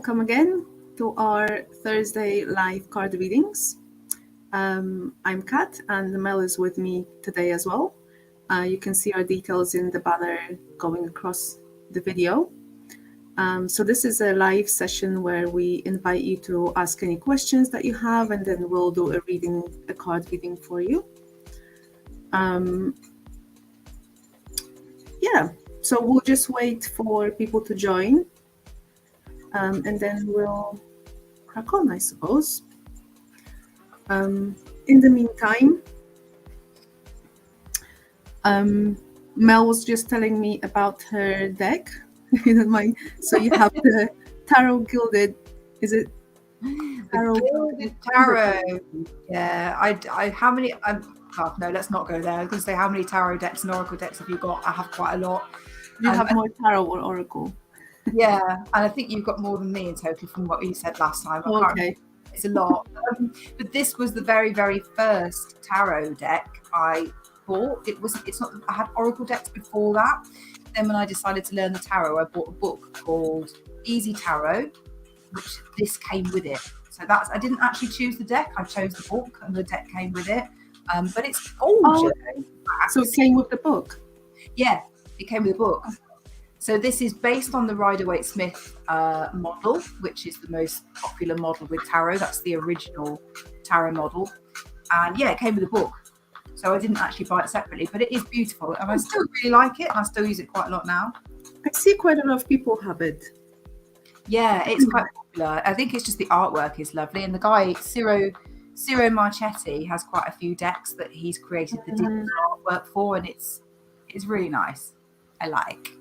welcome again to our Thursday live card readings. I'm Kat and Mel is with me today as well. You can see our details in the banner going across the video. So this is a live session where we invite you to ask any questions that you have, and then we'll do a card reading for you. So we'll just wait for people to join, and then we'll crack on, I suppose. In the meantime, Mel was just telling me about her deck. So you have the Tarot Gilded, is it? Gilded Tarot. Yeah, I how many? No, let's not go there. I was going to say, how many tarot decks and oracle decks have you got? I have quite a lot. You have more tarot or oracle? Yeah, and I think you've got more than me in total from what you said last time. Okay. It's a lot. But this was the very, very first tarot deck I bought. It's not. I had oracle decks before that. Then when I decided to learn the tarot, I bought a book called Easy Tarot, which this came with it. So I didn't actually choose the deck. I chose the book, and the deck came with it. But it's gorgeous. Oh, okay. So it came with the book? Yeah, it came with the book. So this is based on the Rider-Waite-Smith model, which is the most popular model with tarot. That's the original tarot model. And yeah, it came with a book. So I didn't actually buy it separately, but it is beautiful. And I still really like it. And I still use it quite a lot now. I see quite a lot of people have it. Yeah, it's quite popular. I think it's just the artwork is lovely. And the guy, Ciro Marchetti, has quite a few decks that he's created the digital artwork for. And it's really nice. I like.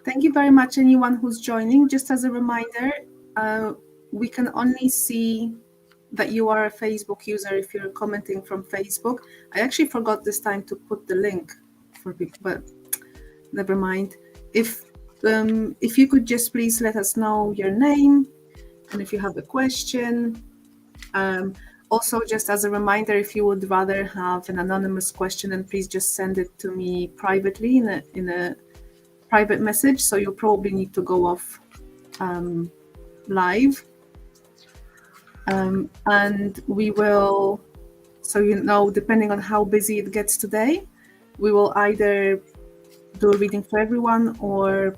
Thank you very much, anyone who's joining. Just as a reminder, we can only see that you are a Facebook user if you're commenting from Facebook. I actually forgot this time to put the link for people, but never mind. If you could just please let us know your name and if you have a question. Also, just as a reminder, if you would rather have an anonymous question, then please just send it to me privately in a private message. So you'll probably need to go off live. And we will, so depending on how busy it gets today, we will either do a reading for everyone or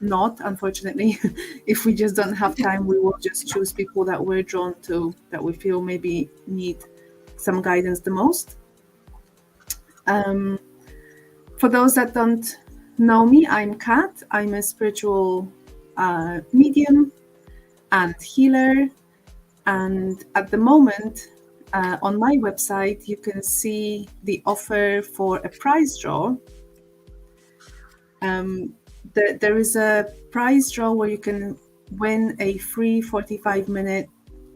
not, unfortunately. If we just don't have time, we will just choose people that we're drawn to, that we feel maybe need some guidance the most. For those that don't know me, I'm Kat. I'm a spiritual medium and healer. And at the moment, on my website, you can see the offer for a prize draw. There is a prize draw where you can win a free 45-minute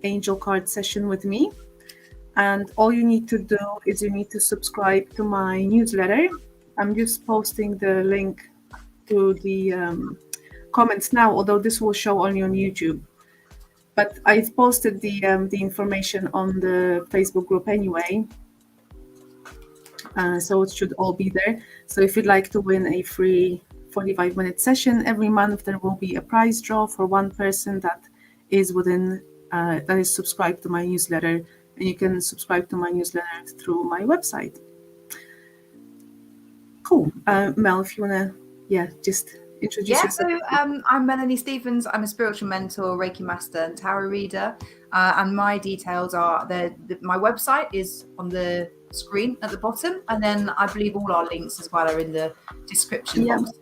angel card session with me. And all you need to do is you need to subscribe to my newsletter. I'm just posting the link to the comments now, although this will show only on YouTube. But I've posted the information on the Facebook group anyway, so it should all be there. So if you'd like to win a free 45-minute session every month, there will be a prize draw for one person that is subscribed to my newsletter, and you can subscribe to my newsletter through my website. Cool. Mel, if you want to, just introduce yourself. So I'm Melanie Stevens. I'm a spiritual mentor, Reiki Master, and tarot reader. And my details are my website is on the screen at the bottom, and then I believe all our links as well are in the description box.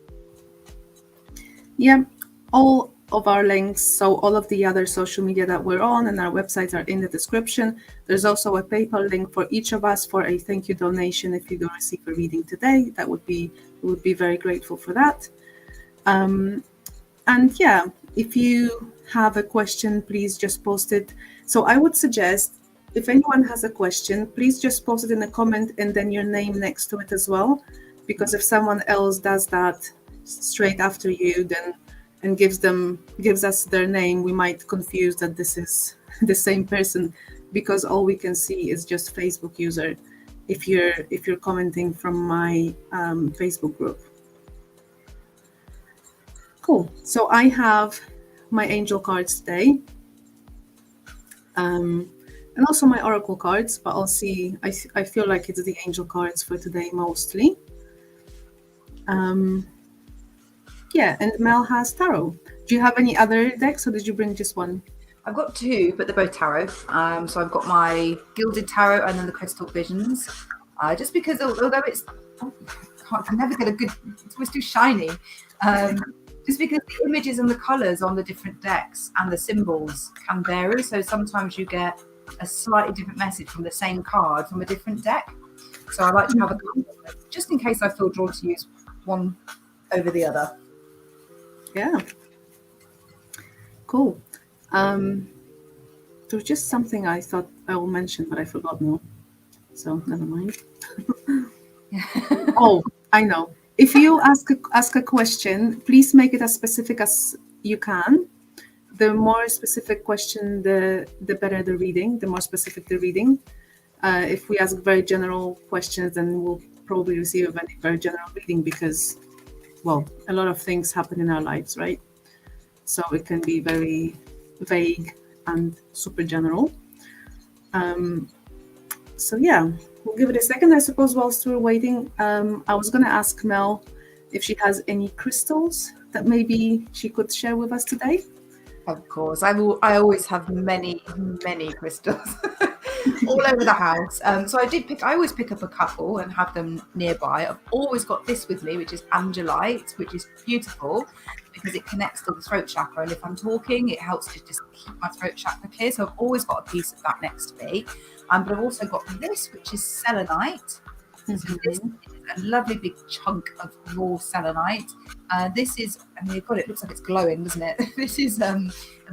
Yeah, all of our links, so all of the other social media that we're on and our websites are in the description. There's also a PayPal link for each of us for a thank you donation if you do receive a reading today. We would be very grateful for that. And if you have a question, please just post it. So I would suggest, if anyone has a question, please just post it in a comment and then your name next to it as well, because if someone else does that straight after you and gives us their name, we might confuse that this is the same person, because all we can see is just Facebook user if you're commenting from my Facebook group. Cool. So I have my angel cards today. And also my oracle cards, but I'll see. I feel like it's the angel cards for today mostly. Yeah, and Mel has tarot. Do you have any other decks, or did you bring just one? I've got two, but they're both tarot. So I've got my gilded tarot and then the crystal visions. Just because although it's, I can never get a good, it's always too shiny. Just because the images and the colours on the different decks and the symbols can vary. So sometimes you get a slightly different message from the same card from a different deck. So I like to have a couple of them, just in case I feel drawn to use one over the other. Yeah. Cool. There's just something I thought I will mention, but I forgot now. So never mind. Oh, I know. If you ask a question, please make it as specific as you can. The more specific question, the better the reading. The more specific the reading. If we ask very general questions, then we'll probably receive a very general reading because, well, a lot of things happen in our lives, right? So it can be very vague and super general. So yeah, we'll give it a second. I suppose whilst we're waiting, I was going to ask Mel if she has any crystals that maybe she could share with us today. Of course, I always have many crystals all over the house. So I always pick up a couple and have them nearby. I've always got this with me, which is angelite, which is beautiful because it connects to the throat chakra. And if I'm talking, it helps to just keep my throat chakra clear. So I've always got a piece of that next to me. But I've also got this, which is selenite. So this is a lovely big chunk of raw selenite. This is, I mean, God, it looks like it's glowing, doesn't it? This is a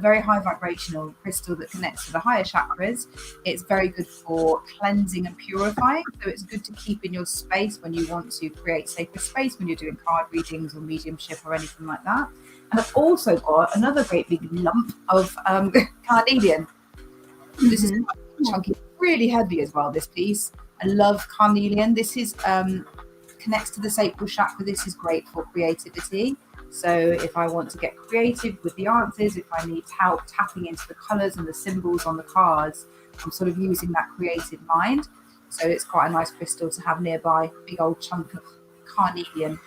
very high vibrational crystal that connects to the higher chakras. It's very good for cleansing and purifying. So it's good to keep in your space when you want to create sacred space, when you're doing card readings or mediumship or anything like that. And I've also got another great big lump of carnelian. This is chunky, really heavy as well, this piece. I love carnelian. This is connects to the sacral chakra. This is great for creativity. So if I want to get creative with the answers, if I need help tapping into the colours and the symbols on the cards, I'm sort of using that creative mind. So it's quite a nice crystal to have nearby. Big old chunk of carnelian.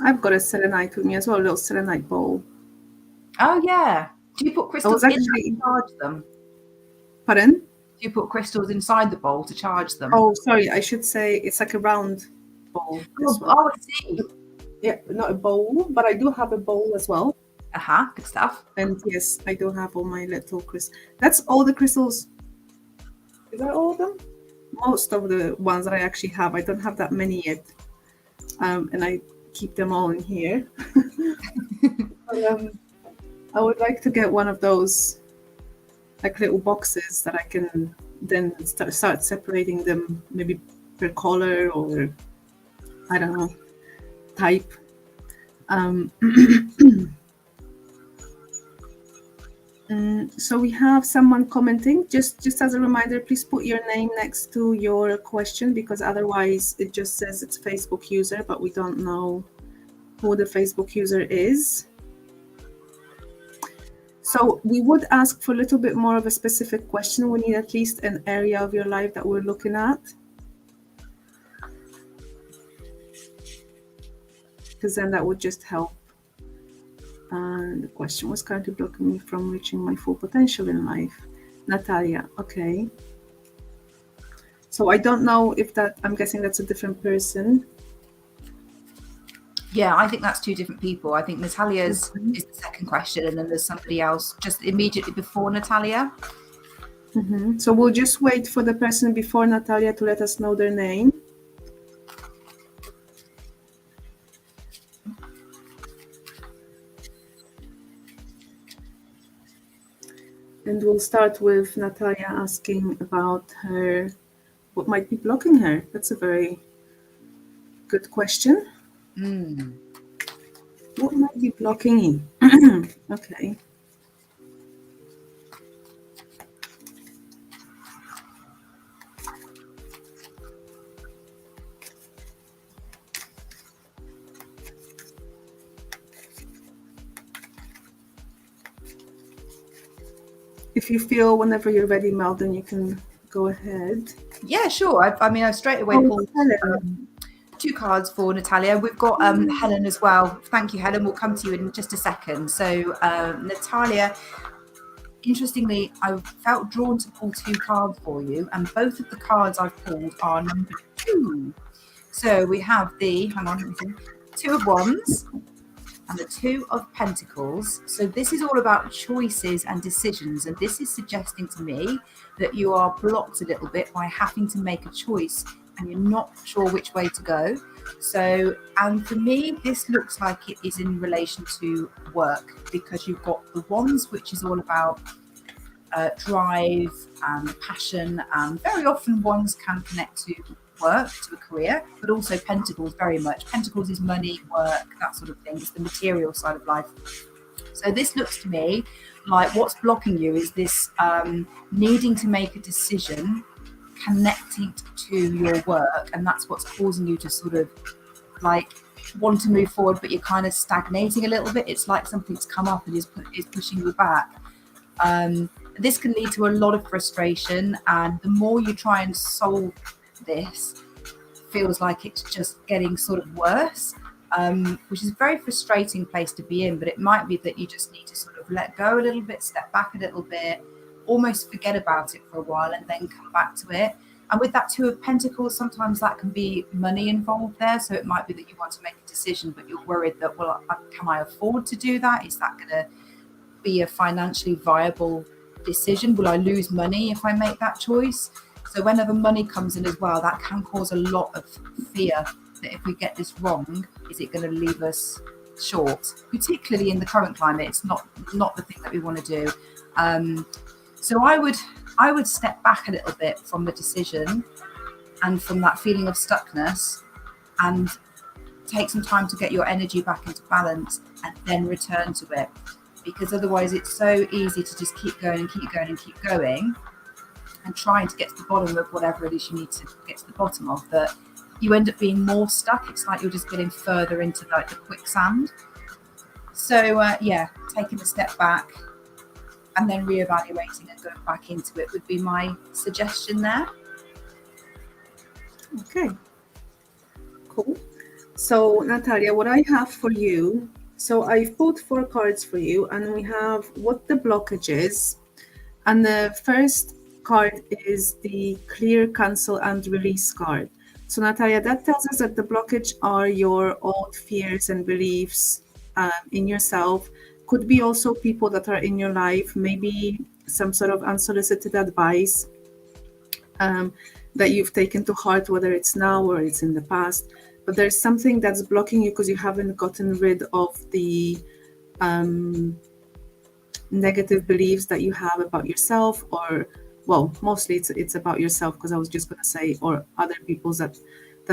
I've got a selenite with me as well, a little selenite bowl. Oh yeah. Do you put crystals in to charge them? Pardon? Do you put crystals inside the bowl to charge them? Oh, sorry. I should say it's like a round bowl. Oh, I see. Yeah, not a bowl, but I do have a bowl as well. Good stuff. And yes, I do have all my little crystals. That's all the crystals. Is that all of them? Most of the ones that I actually have. I don't have that many yet. And I keep them all in here. But, I would like to get one of those like little boxes that I can then start separating them maybe per color or I don't know, type. So we have someone commenting. Just as a reminder, please put your name next to your question because otherwise it just says it's Facebook user, but we don't know who the Facebook user is. So we would ask for a little bit more of a specific question. We need at least an area of your life that we're looking at. Because then that would just help. The question was currently blocking me from reaching my full potential in life. Natalia, okay. So I don't know if that, I'm guessing that's a different person. Yeah, I think that's two different people. I think Natalia's is the second question, and then there's somebody else just immediately before Natalia. So we'll just wait for the person before Natalia to let us know their name. And we'll start with Natalia asking about what might be blocking her. That's a very good question. What might be blocking you? Okay. if you feel whenever you're ready, Mel, then you can go ahead. Yeah, sure. I straight away pulled Helen. 2 cards for Natalia. We've got Helen as well. Thank you, Helen. We'll come to you in just a second. So Natalia, interestingly, I felt drawn to pull 2 cards for you, and both of the cards I've pulled are number 2. So we have the, hang on, let me see, 2 of Wands and the 2 of Pentacles. So this is all about choices and decisions, and this is suggesting to me that you are blocked a little bit by having to make a choice and you're not sure which way to go. So, and for me, this looks like it is in relation to work, because you've got the Wands, which is all about drive and passion, and very often Wands can connect to work, to a career, but also Pentacles very much. Pentacles is money, work, that sort of thing. It's the material side of life. So this looks to me like what's blocking you is this needing to make a decision connected to your work, and that's what's causing you to sort of like want to move forward, but you're kind of stagnating a little bit. It's like something's come up and is pushing you back. This can lead to a lot of frustration, and the more you try and solve this, feels like it's just getting sort of worse, which is a very frustrating place to be in. But it might be that you just need to sort of let go a little bit, step back a little bit, almost forget about it for a while and then come back to it. And with that 2 of Pentacles, sometimes that can be money involved there. So it might be that you want to make a decision, but you're worried that, well, can I afford to do that? Is that going to be a financially viable decision? Will I lose money if I make that choice? So whenever money comes in as well, that can cause a lot of fear that if we get this wrong, is it going to leave us short? Particularly in the current climate, it's not the thing that we want to do. So I would step back a little bit from the decision and from that feeling of stuckness, and take some time to get your energy back into balance and then return to it. Because otherwise it's so easy to just keep going and keep going and keep going and trying to get to the bottom of whatever it is you need to get to the bottom of, that you end up being more stuck. It's like you're just getting further into like the quicksand. So taking a step back and then reevaluating and going back into it would be my suggestion there. Okay, cool. So Natalia, what I have for you, so I've pulled 4 cards for you, and we have what the blockage is. And the first card is the clear, cancel, and release card. So Natalia, that tells us that the blockage are your old fears and beliefs in yourself. Could be also people that are in your life, maybe some sort of unsolicited advice that you've taken to heart, whether it's now or it's in the past. But there's something that's blocking you because you haven't gotten rid of the negative beliefs that you have about yourself, or, well, mostly it's about yourself, because I was just going to say, or other people's that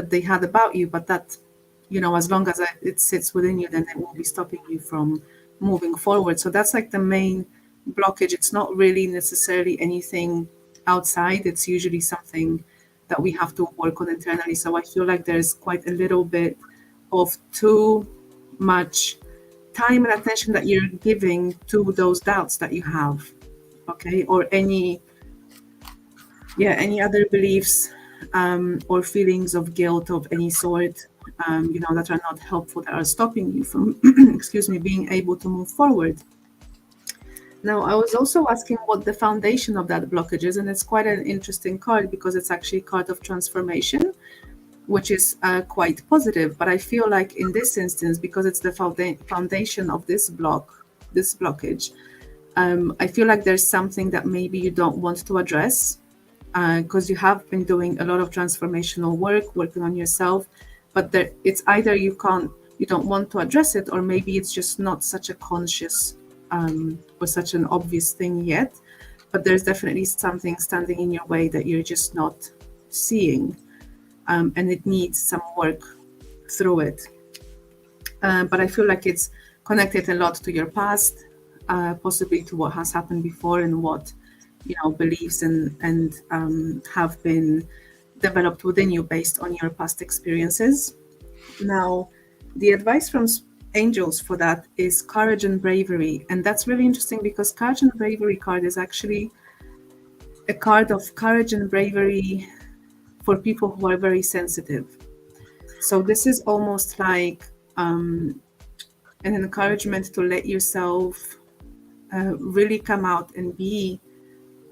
they had about you, but that, as long as it sits within you, then it will be stopping you from moving forward. So that's like the main blockage. It's not really necessarily anything outside. It's usually something that we have to work on internally. So I feel like there's quite a little bit of too much time and attention that you're giving to those doubts that you have, okay, or any other beliefs or feelings of guilt of any sort, that are not helpful, that are stopping you from, being able to move forward. Now, I was also asking what the foundation of that blockage is, and it's quite an interesting card because it's actually a card of transformation, which is quite positive. But I feel like in this instance, because it's the foundation of this blockage, I feel like there's something that maybe you don't want to address, because you have been doing a lot of transformational work, working on yourself, but it's either you don't want to address it, or maybe it's just not such a conscious or such an obvious thing yet. But there's definitely something standing in your way that you're just not seeing, and it needs some work through it. But I feel like it's connected a lot to your past, possibly to what has happened before, and what beliefs and have been developed within you based on your past experiences. Now, the advice from angels for that is courage and bravery. And that's really interesting because courage and bravery card is actually a card of courage and bravery for people who are very sensitive. So this is almost like an encouragement to let yourself really come out and be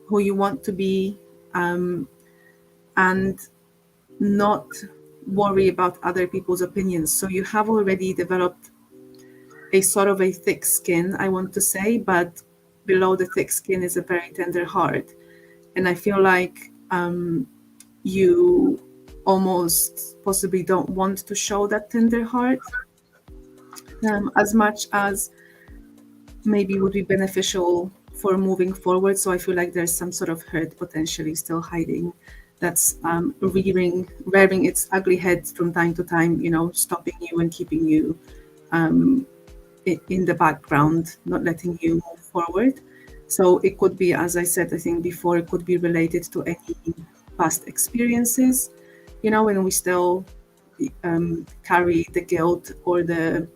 who you want to be, and not worry about other people's opinions. So you have already developed a sort of a thick skin, I want to say, but below the thick skin is a very tender heart. And I feel like you almost possibly don't want to show that tender heart as much as maybe would be beneficial for moving forward. So I feel like there's some sort of hurt potentially still hiding that's rearing its ugly head from time to time, stopping you and keeping you in the background, not letting you move forward. So it could be, as I said, I think before, it could be related to any past experiences, when we still carry the guilt or the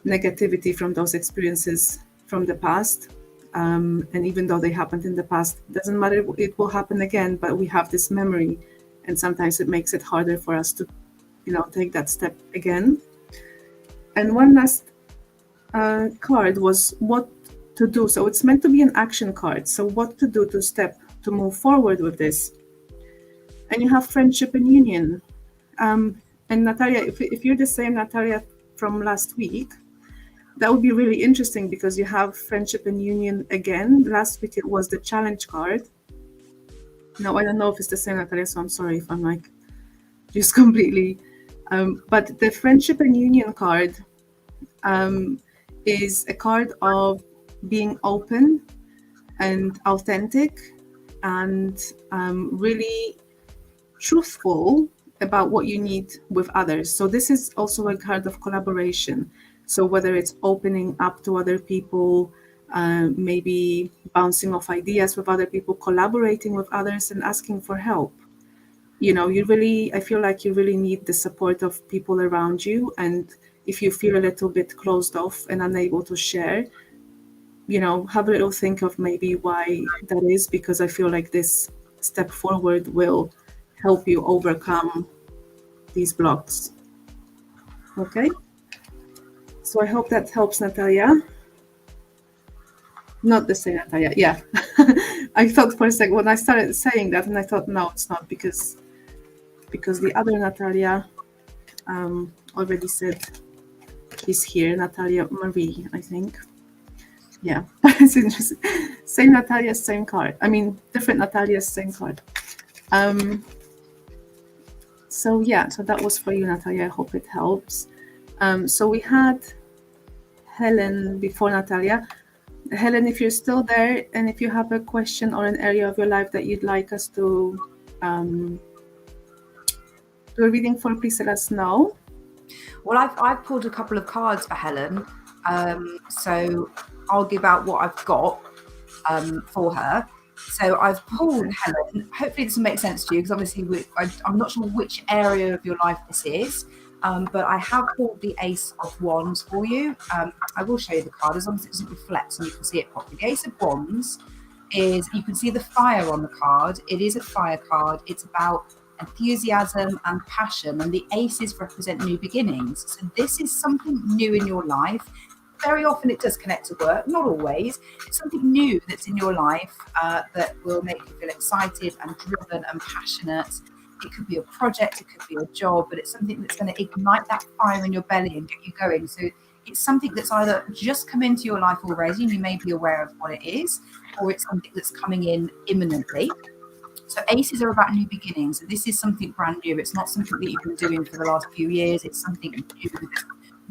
negativity from those experiences from the past. And even though they happened in the past, it doesn't matter, it will happen again, but we have this memory. And sometimes it makes it harder for us to, take that step again. And one last card was what to do. So it's meant to be an action card. So what to do to move forward with this. And you have friendship and union. And Natalia, if you're the same Natalia from last week, that would be really interesting because you have friendship and union again. Last week it was the challenge card. Now I don't know if it's the same Natalia, so I'm sorry if I'm like just completely. But the friendship and union card is a card of being open and authentic and really truthful about what you need with others. So this is also a card of collaboration. So whether it's opening up to other people, maybe bouncing off ideas with other people, collaborating with others and asking for help. I feel like you really need the support of people around you. And if you feel a little bit closed off and unable to share, have a little think of maybe why that is, because I feel like this step forward will help you overcome these blocks. Okay? So I hope that helps, Natalia. Not the same Natalia, yeah. I thought for a second when I started saying that, and I thought, no, it's not, because the other Natalia already said is here, Natalia Marie, I think. Yeah, it's interesting. Same Natalia, same card. I mean, different Natalias, same card. So yeah, so that was for you, Natalia. I hope it helps. So we had Helen before Natalia. Helen, if you're still there and if you have a question or an area of your life that you'd like us to do a reading for, please let us know. Well, I've pulled a couple of cards for Helen, so I'll give out what I've got for her. So I've pulled Helen. Hopefully this will make sense to you, because obviously I'm not sure which area of your life this is, but I have pulled the Ace of Wands for you. I will show you the card as long as it doesn't reflect and you can see it properly. The Ace of Wands is, you can see the fire on the card. It is a fire card. It's about enthusiasm and passion, and the aces represent new beginnings. So this is something new in your life. Very often it does connect to work, not always. It's something new that's in your life that will make you feel excited and driven and passionate. It could be a project, it could be a job, but it's something that's going to ignite that fire in your belly and get you going. So it's something that's either just come into your life already and you may be aware of what it is, or it's something that's coming in imminently. So aces are about new beginnings. So this is something brand new. It's not something that you've been doing for the last few years. It's something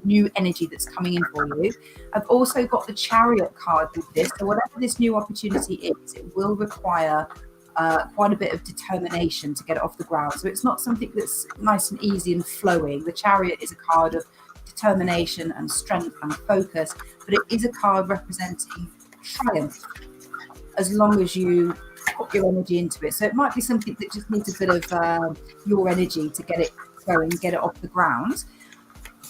new energy that's coming in for you. I've also got the Chariot card with this. So whatever this new opportunity is, it will require quite a bit of determination to get it off the ground. So it's not something that's nice and easy and flowing. The Chariot is a card of determination and strength and focus, but it is a card representing triumph as long as you put your energy into it. So it might be something that just needs a bit of your energy to get it going, get it off the ground.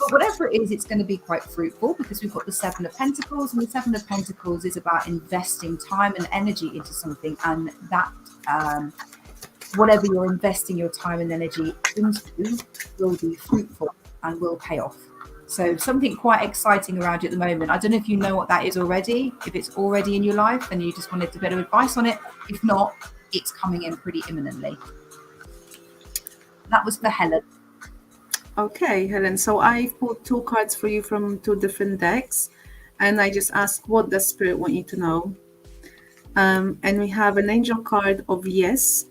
But whatever it is, it's going to be quite fruitful because we've got the Seven of Pentacles, and the Seven of Pentacles is about investing time and energy into something, and that whatever you're investing your time and energy into will be fruitful and will pay off. So something quite exciting around you at the moment. I don't know if you know what that is already, if it's already in your life and you just wanted a bit of advice on it. If not, it's coming in pretty imminently. That was for Helen. Okay, Helen. So I pulled 2 cards for you from 2 different decks, and I just asked what does Spirit want you to know. And we have an angel card of yes.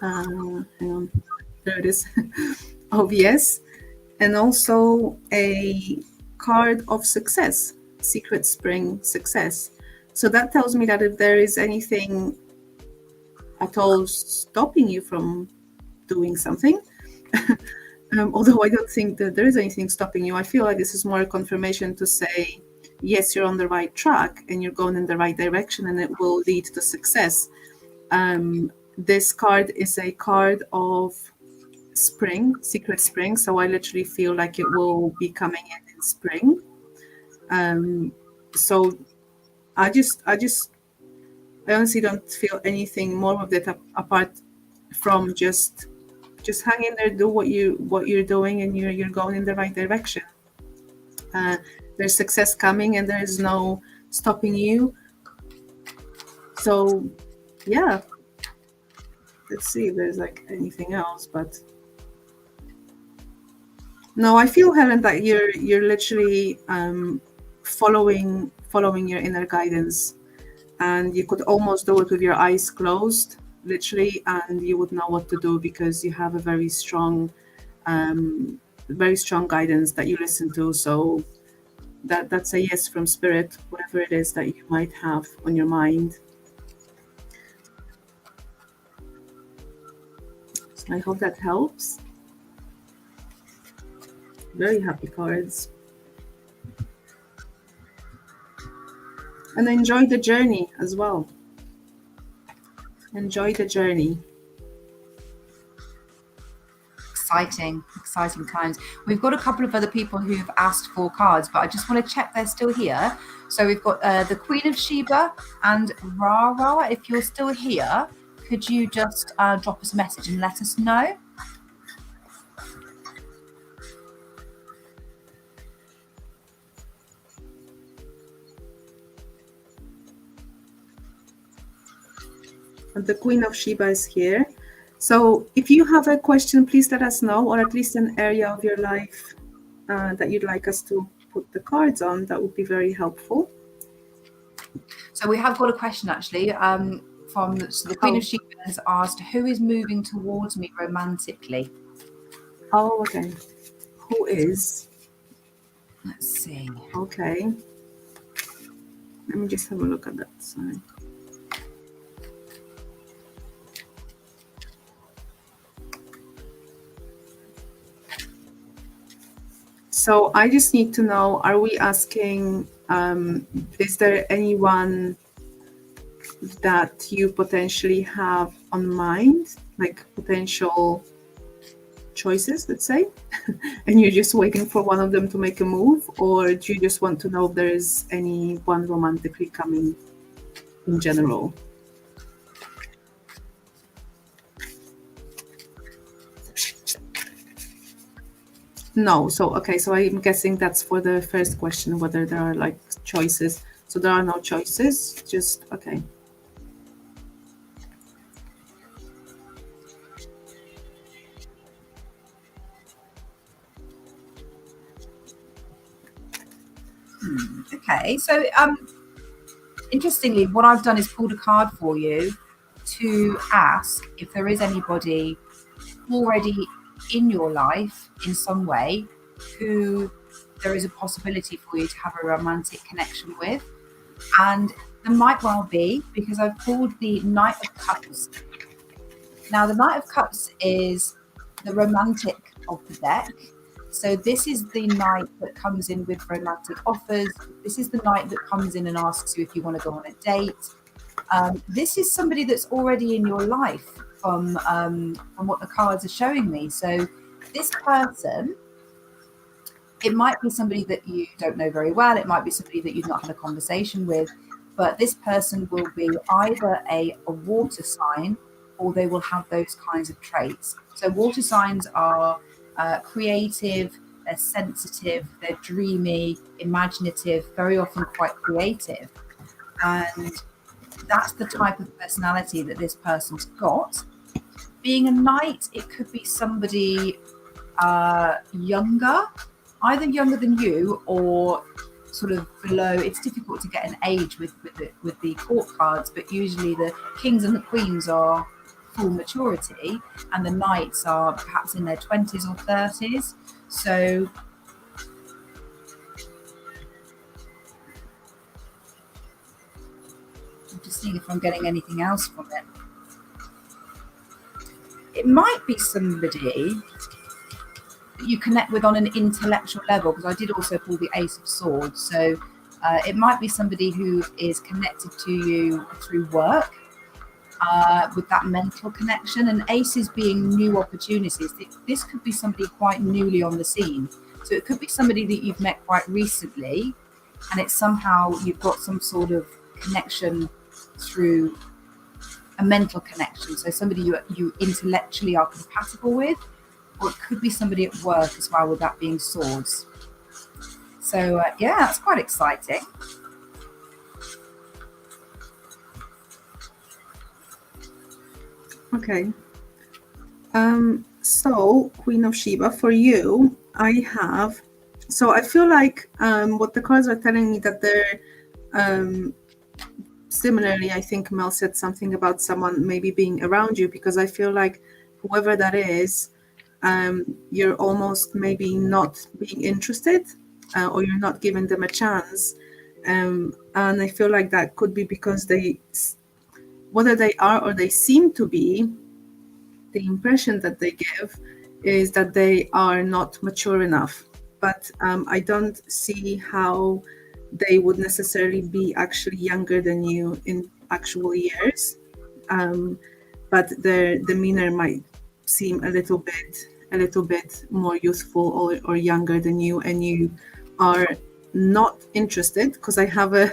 Hang on, there it is. Of yes, and also a card of success, secret spring success. So that tells me that if there is anything at all stopping you from doing something, although I don't think that there is anything stopping you, I feel like this is more a confirmation to say, yes, you're on the right track and you're going in the right direction and it will lead to success. This card is a card of spring, secret spring. So I literally feel like it will be coming in spring. So I honestly don't feel anything more of that apart from just hang in there, do what you're doing, and you're going in the right direction. There's success coming and there's no stopping you. So yeah, let's see if there's like anything else, but no, I feel, Helen, that you're literally following your inner guidance, and you could almost do it with your eyes closed, literally, and you would know what to do because you have a very strong guidance that you listen to. So that's a yes from Spirit, whatever it is that you might have on your mind. So I hope that helps. Very happy cards. And enjoy the journey as well. Enjoy the journey. Exciting times. We've got a couple of other people who've asked for cards, but I just want to check they're still here. So we've got the Queen of Sheba and Rara. If you're still here, could you just drop us a message and let us know? And the Queen of Sheba is here. So if you have a question, please let us know, or at least an area of your life that you'd like us to put the cards on. That would be very helpful. So we have got a question actually from the Queen of Sheba has asked, who is moving towards me romantically? Oh, okay. Who is? Let's see. Okay. Let me just have a look at that. Sorry. So I just need to know, are we asking, is there anyone that you potentially have on mind, like potential choices, let's say, and you're just waiting for one of them to make a move? Or do you just want to know if there is anyone romantically coming in general? No. So, okay. So I'm guessing that's for the first question, whether there are like choices. So there are no choices, just, okay. Okay. So, interestingly, what I've done is pulled a card for you to ask if there is anybody already in your life in some way who there is a possibility for you to have a romantic connection with. And there might well be, because I've pulled the Knight of Cups. Now, the Knight of Cups is the romantic of the deck. So this is the knight that comes in with romantic offers. This is the knight that comes in and asks you if you want to go on a date. This is somebody that's already in your life from what the cards are showing me. So this person It might be somebody that you don't know very well. It might be somebody that you've not had a conversation with, but this person will be either a water sign, or they will have those kinds of traits. So water signs are creative, they're sensitive, they're dreamy, imaginative, very often quite creative. And that's the type of personality that this person's got. Being a knight, it could be somebody younger, either younger than you or sort of below. It's difficult to get an age with the court cards, but usually the kings and the queens are full maturity, and the knights are perhaps in their 20s or 30s. So I'm just seeing if I'm getting anything else from it. It might be somebody that you connect with on an intellectual level, because I did also pull the Ace of Swords. So it might be somebody who is connected to you through work, with that mental connection, and aces being new opportunities. This could be somebody quite newly on the scene. So it could be somebody that you've met quite recently, and it's somehow you've got some sort of connection through a mental connection. So somebody you intellectually are compatible with, or it could be somebody at work as well, with that being swords. So yeah, that's quite exciting. Okay. So Queen of Sheba, for you, I have, so I feel like what the cards are telling me, that they're similarly, I think Mel said something about someone maybe being around you, because I feel like whoever that is, you're almost maybe not being interested, or you're not giving them a chance. And I feel like that could be because whether they are or they seem to be, the impression that they give is that they are not mature enough. But I don't see how they would necessarily be actually younger than you in actual years. But their demeanor might seem a little bit more youthful or younger than you, and you are not interested, because I have a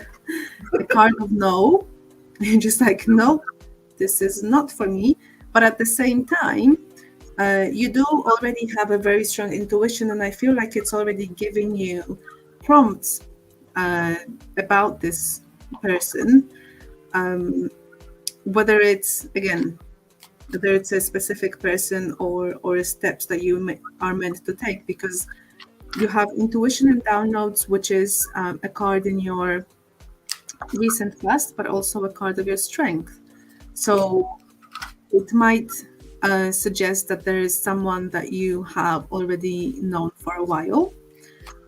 card of no. You're just like, no, this is not for me. But at the same time, you do already have a very strong intuition, and I feel like it's already giving you prompts about this person, whether it's a specific person or steps that you are meant to take, because you have intuition and downloads, which is a card in your recent past, but also a card of your strength. So it might suggest that there is someone that you have already known for a while,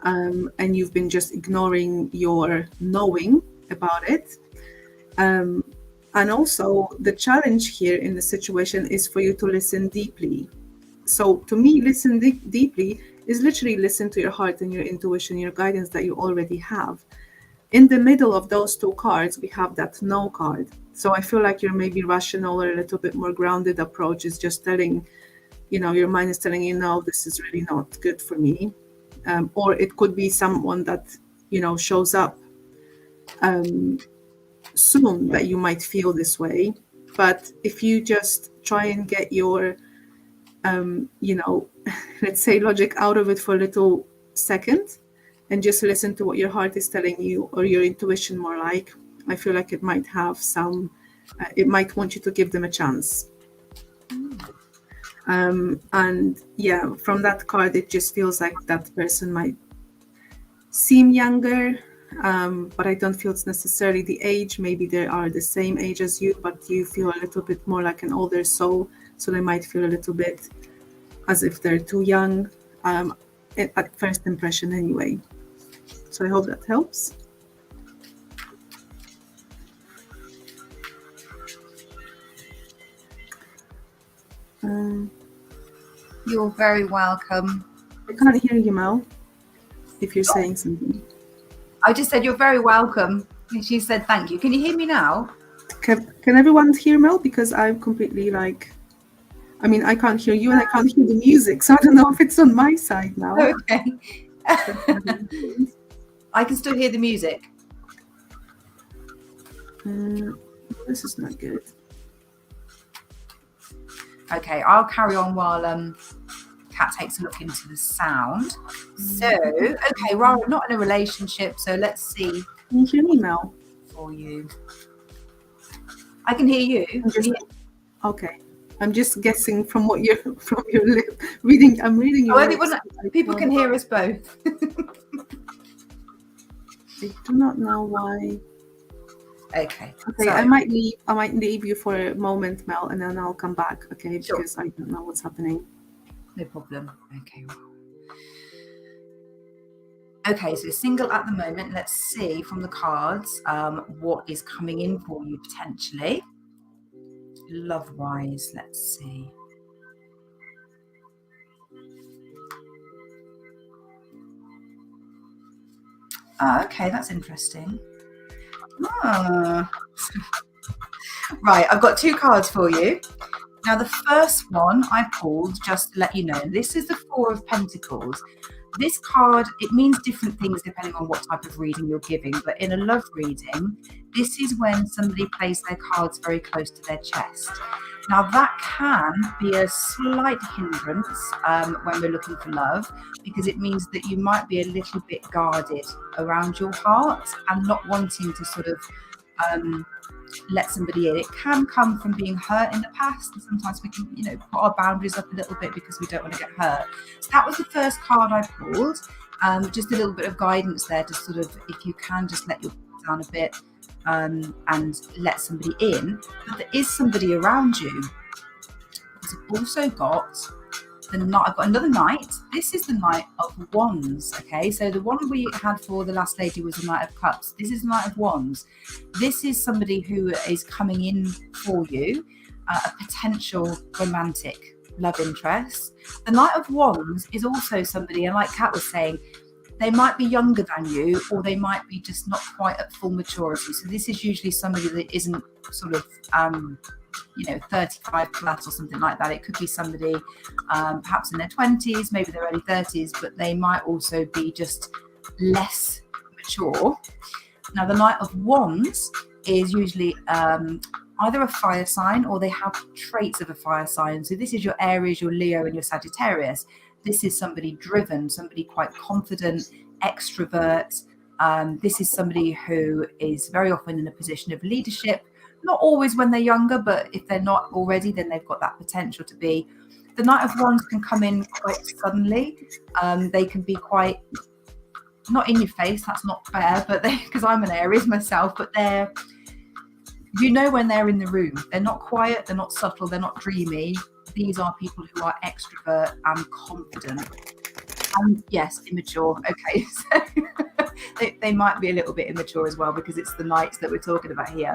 and you've been just ignoring your knowing about it. And also the challenge here in the situation is for you to listen deeply. So to me, listen deeply is literally listen to your heart and your intuition, your guidance that you already have. In the middle of those two cards, we have that no card. So I feel like your maybe rational or a little bit more grounded approach is just telling, your mind is telling you, no, this is really not good for me. Or it could be someone that, shows up soon that you might feel this way. But if you just try and get your, let's say logic out of it for a little second, and just listen to what your heart is telling you, or your intuition more like, I feel like it might have it might want you to give them a chance. And yeah, from that card, it just feels like that person might seem younger, but I don't feel it's necessarily the age. Maybe they are the same age as you, but you feel a little bit more like an older soul, so they might feel a little bit as if they're too young, at first impression anyway. So I hope that helps. You're very welcome. I can't hear you, Mel, if you're saying something. I just said you're very welcome. She said thank you. Can you hear me now? Can everyone hear Mel? Because I'm completely I can't hear you and I can't hear the music, so I don't know if it's on my side now. Okay. I can still hear the music. This is not good. Okay, I'll carry on while Kat takes a look into the sound. So, okay, well, we're not in a relationship, so let's see. Can you hear me, Mel? For you. I can hear you. Okay. I'm just guessing from what you're reading. I'm reading your lips. People can hear us both. I do not know why. Okay. So, I might leave you for a moment, Mel, and then I'll come back. Okay, sure. Because I don't know what's happening. No problem. Okay. Okay, so single at the moment. Let's see from the cards what is coming in for you potentially. Love-wise, let's see. Okay, that's interesting. Right, I've got 2 cards for you. Now, the first one I pulled, just to let you know, this is the 4 of Pentacles. This card, it means different things depending on what type of reading you're giving. But in a love reading, this is when somebody plays their cards very close to their chest. Now, that can be a slight hindrance when we're looking for love, because it means that you might be a little bit guarded around your heart and not wanting to sort of let somebody in. It can come from being hurt in the past, and sometimes we can, put our boundaries up a little bit because we don't want to get hurt. So that was the first card I pulled. Just a little bit of guidance there to sort of, if you can, just let your guard down a bit and let somebody in. But there is somebody around you. Because I've also got I've got another Knight. This is the Knight of Wands. Okay, so the one we had for the last lady was the Knight of Cups. This is the Knight of Wands. This is somebody who is coming in for you, a potential romantic love interest. The Knight of Wands is also somebody, and like Kat was saying, they might be younger than you, or they might be just not quite at full maturity. So this is usually somebody that isn't sort of 35 plus or something like that. It could be somebody perhaps in their 20s, maybe their early 30s, but they might also be just less mature. Now, the Knight of Wands is usually either a fire sign, or they have traits of a fire sign. So this is your Aries, your Leo, and your Sagittarius. This is somebody driven, somebody quite confident, extrovert. This is somebody who is very often in a position of leadership. Not always when they're younger, but if they're not already, then they've got that potential to be. The Knight of Wands can come in quite suddenly. They can be quite, not in your face, that's not fair, but because I'm an Aries myself, but they're, when they're in the room. They're not quiet, they're not subtle, they're not dreamy. These are people who are extrovert and confident. And yes, immature. Okay, so they might be a little bit immature as well, because it's the Knights that we're talking about here.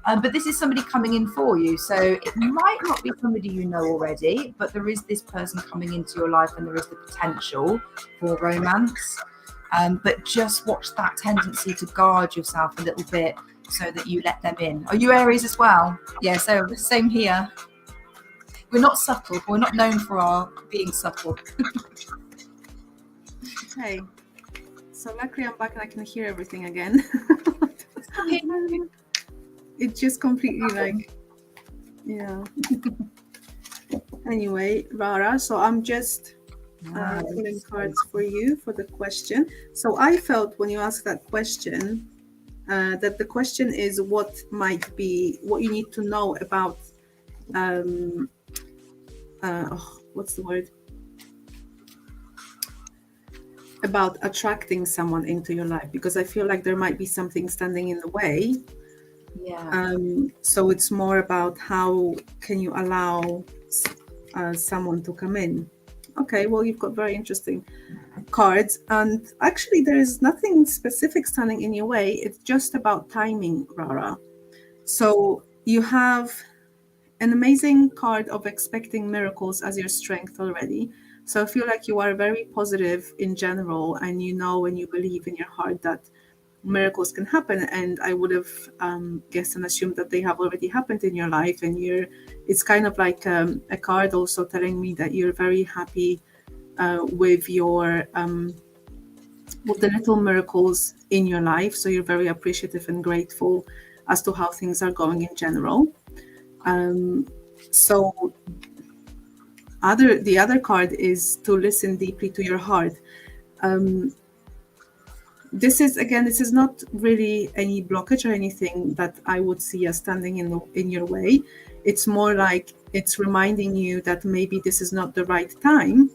But this is somebody coming in for you. So it might not be somebody you know already, but there is this person coming into your life, and there is the potential for romance. But just watch that tendency to guard yourself a little bit so that you let them in. Are you Aries as well? Yeah, so same here. We're not subtle. We're not known for our being subtle. Okay. So luckily I'm back and I can hear everything again. It just completely Anyway, Rara, so I'm just pulling cards for you for the question. So I felt when you asked that question, that the question is what you need to know about what's the word? About attracting someone into your life, because I feel like there might be something standing in the way. Yeah. So it's more about how can you allow someone to come in. Okay, well, you've got very interesting cards, and actually there is nothing specific standing in your way. It's just about timing, Rara. So you have an amazing card of expecting miracles as your strength already. So I feel like you are very positive in general, and and you believe in your heart that miracles can happen. And I would have guessed and assumed that they have already happened in your life. And it's kind of like a card also telling me that you're very happy with your with the little miracles in your life. So you're very appreciative and grateful as to how things are going in general. So the other card is to listen deeply to your heart. This is not really any blockage or anything that I would see as standing in your way. It's more like it's reminding you that maybe this is not the right time.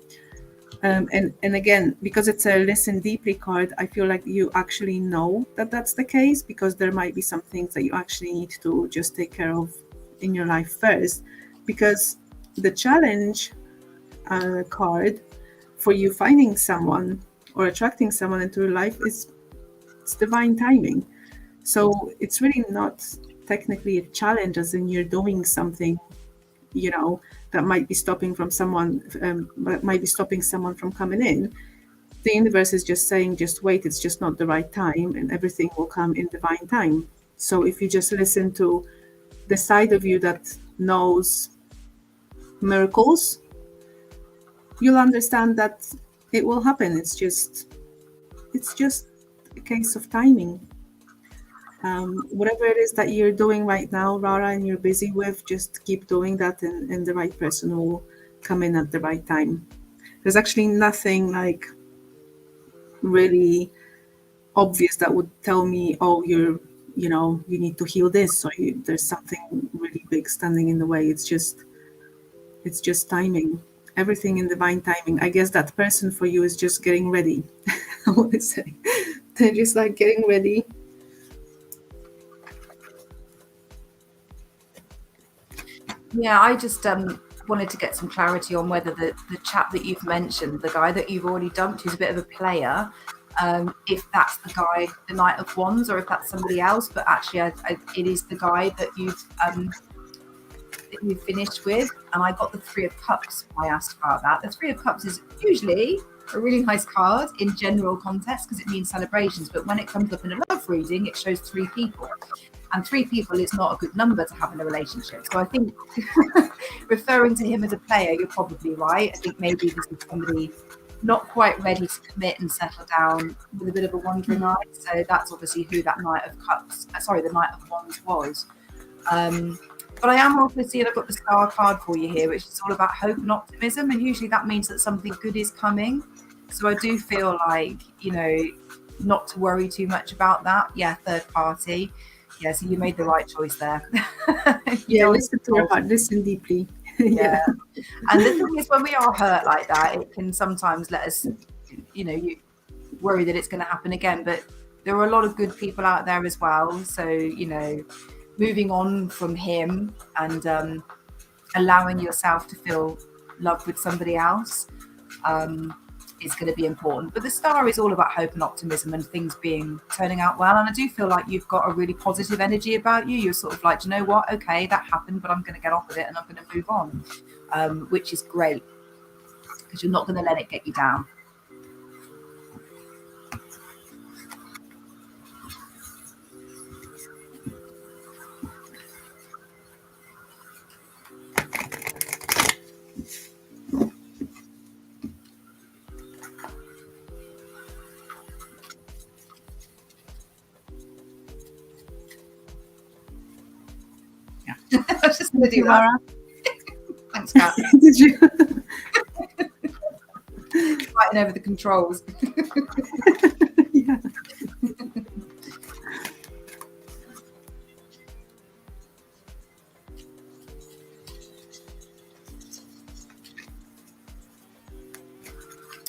And again, because it's a listen deeply card, I feel like you actually know that that's the case, because there might be some things that you actually need to just take care of in your life first. Because the challenge card for you finding someone or attracting someone into your life is it's divine timing. So it's really not technically a challenge, as in you're doing something, that might be stopping someone from coming in. The universe is just saying, just wait, it's just not the right time, and everything will come in divine time. So if you just listen to the side of you that knows miracles, you'll understand that it will happen. It's just a case of timing. Whatever it is that you're doing right now, Rara, and you're busy with, just keep doing that, and the right person will come in at the right time. There's actually nothing like really obvious that would tell me, oh, you need to heal this, or there's something really big standing in the way. It's just timing. Everything in divine timing. I guess that person for you is just getting ready. I want to say they're just like getting ready. Yeah, I just wanted to get some clarity on whether the chap that you've mentioned, the guy that you've already dumped, who's a bit of a player, if that's the guy, the Knight of Wands, or if that's somebody else. But actually, it is the guy that you've finished with. And I got the Three of Cups. I asked about that. The Three of Cups is usually a really nice card in general context because it means celebrations. But when it comes up in a love reading, it shows 3 people. And 3 people is not a good number to have in a relationship. So I think referring to him as a player, you're probably right. I think maybe this is somebody not quite ready to commit and settle down with a bit of a wandering eye. So that's obviously who that Knight of Wands was. But I am also seeing, I've got the Star card for you here, which is all about hope and optimism. And usually that means that something good is coming. So I do feel like, not to worry too much about that. Yeah, third party. Yeah, so you made the right choice there. Listen to your heart, listen deeply. Yeah. And the thing is, when we are hurt like that, it can sometimes let us, you worry that it's going to happen again. But there are a lot of good people out there as well. So, moving on from him and allowing yourself to feel love with somebody else is going to be important. But the Star is all about hope and optimism and things turning out well. And I do feel like you've got a really positive energy about you. You're sort of like, you know what? Okay, that happened, but I'm going to get off with it and I'm going to move on, which is great because you're not going to let it get you down. I was just going to do that. Thanks, Kat. Did you? Fighting over the controls. Yeah.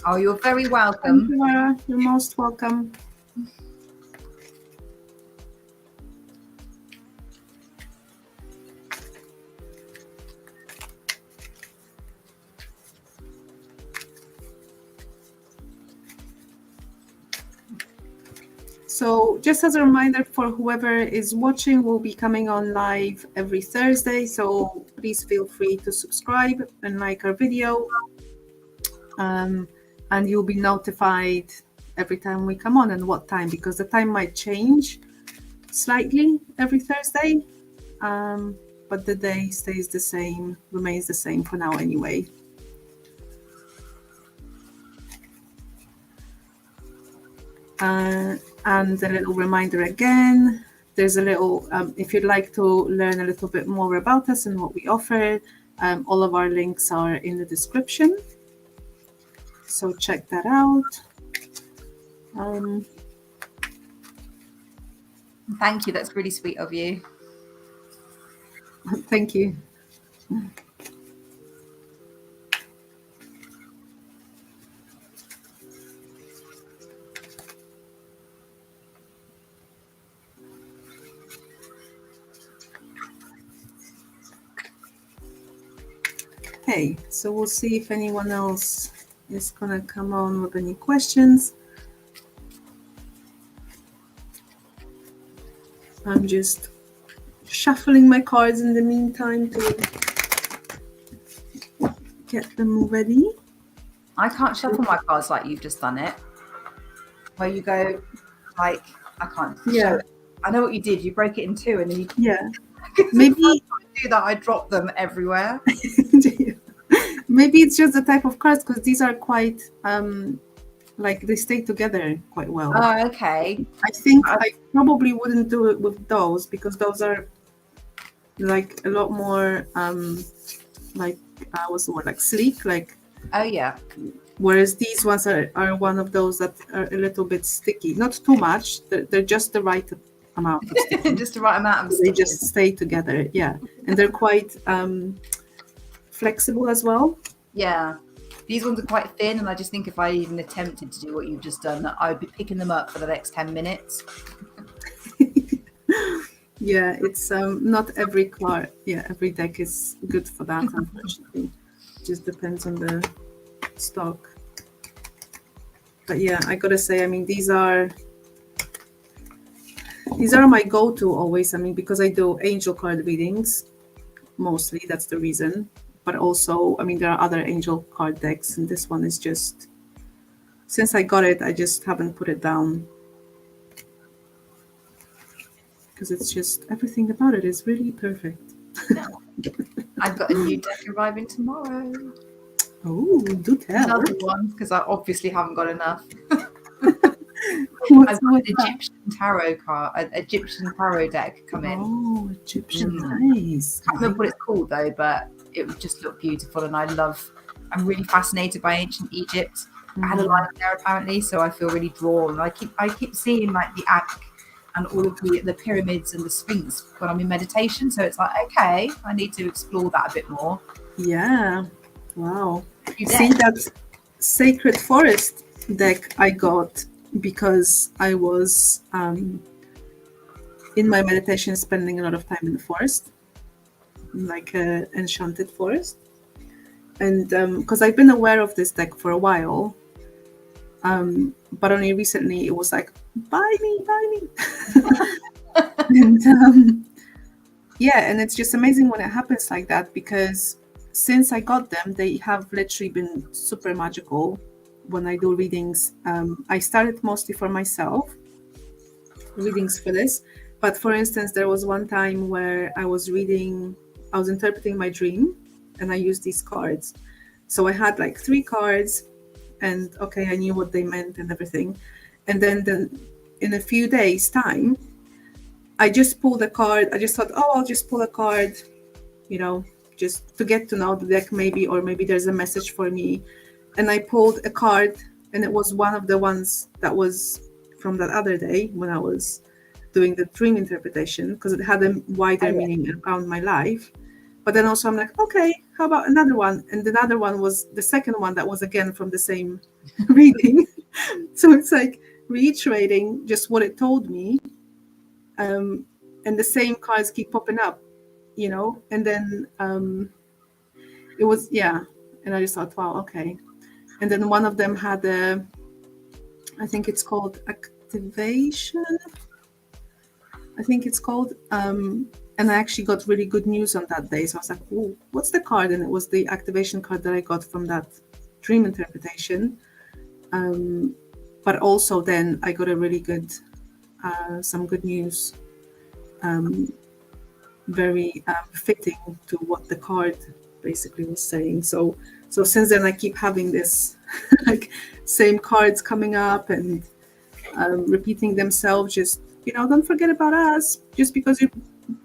Oh, you're very welcome. Thank you, Mara. You're most welcome. So just as a reminder for whoever is watching, we'll be coming on live every Thursday. So please feel free to subscribe and like our video. And you'll be notified every time we come on and what time, because the time might change slightly every Thursday. But the day stays the same, remains the same for now anyway. And a little reminder again, there's a little, if you'd like to learn a little bit more about us and what we offer, all of our links are in the description. So check that out. Thank you. That's really sweet of you. Thank you. Okay, so we'll see if anyone else is gonna come on with any questions. I'm just shuffling my cards in the meantime to get them ready. I can't shuffle my cards like you've just done it. Where you go, like, I can't. Yeah. I know what you did. You broke it in two, and then you. Yeah. Maybe I do that. I drop them everywhere. Maybe it's just the type of cards, because these are quite like they stay together quite well. Oh, okay. I think I probably wouldn't do it with those, because those are like a lot more like what's the word, like sleek, like. Oh yeah. Whereas these ones are one of those that are a little bit sticky, not too much. They're just the right amount of sticky. Just the right amount of they sticky. just stay together, yeah. And they're quite flexible as well. Yeah. These ones are quite thin, and I just think if I even attempted to do what you've just done, I would be picking them up for the next 10 minutes. Yeah, it's not every card. Yeah, every deck is good for that, unfortunately. It just depends on the stock. But yeah, I gotta say, I mean, these are my go-to always. I mean, because I do angel card readings mostly, that's the reason. But also, I mean, there are other angel card decks, and this one is just, since I got it, I just haven't put it down, because it's just, everything about it is really perfect. I've got a new deck arriving tomorrow. Oh, do tell. Another one, because I obviously haven't got enough. What's I've got an Egyptian tarot card, an Egyptian tarot deck coming. Oh, Egyptian, nice. I can't remember what it's called though, but it would just look beautiful, and I'm really fascinated by ancient Egypt. I had a line there apparently, so I feel really drawn. I keep seeing like the Ankh and all of the pyramids and the Sphinx when I'm in meditation. So it's like, okay, I need to explore that a bit more. Yeah. Wow. See, that Sacred Forest deck I got because I was in my meditation spending a lot of time in the forest, like an enchanted forest. And because I've been aware of this deck for a while, but only recently it was like, buy me. And yeah, and it's just amazing when it happens like that, because since I got them, they have literally been super magical when I do readings. I started mostly for myself, readings for this. But for instance, there was one time where I was interpreting my dream, and I used these cards. So I had like 3 cards, and okay, I knew what they meant and everything. And then in a few days' time, I just pulled a card. I just thought, I'll just pull a card, just to get to know the deck maybe, or maybe there's a message for me. And I pulled a card, and it was one of the ones that was from that other day when I was doing the dream interpretation, because it had a wider meaning around my life. But then also I'm like, okay, how about another one? And another one was the second one that was again from the same reading. So it's like reiterating just what it told me. And the same cards keep popping up, and then it was, yeah. And I just thought, wow, okay. And then one of them had I think it's called activation. I think it's called. And I actually got really good news on that day. So I was like, oh, what's the card? And it was the activation card that I got from that dream interpretation. But also then I got a really good, some good news, very fitting to what the card basically was saying. So since then I keep having this like same cards coming up, and repeating themselves. Just, don't forget about us. Just because you're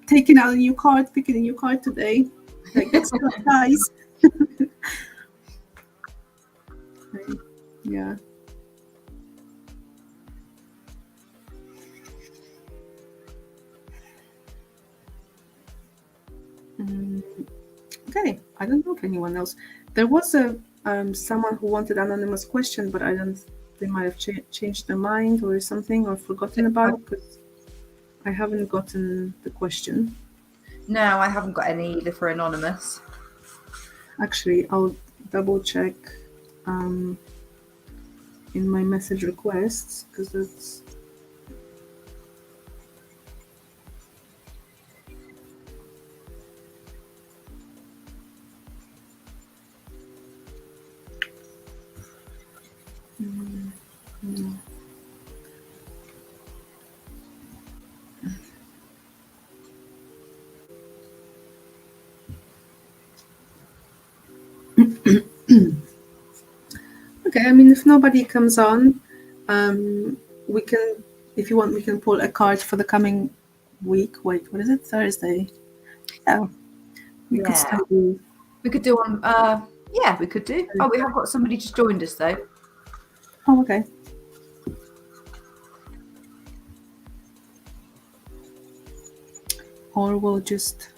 taking out a new card, picking a new card today, like that's not nice. Yeah. Okay, I don't know if anyone else. There was someone who wanted anonymous question, but I don't. They might have changed their mind or something, or forgotten about it, because I haven't gotten the question. No, I haven't got any either for anonymous. Actually, I'll double check in my message requests, because that's. Okay, I mean, if nobody comes on, we can, if you want, we can pull a card for the coming week. Wait, what is it? Thursday. Yeah. We could still do. We could do one. Yeah, we could do. Oh, we have got somebody just joined us though. Oh, okay. Or we'll just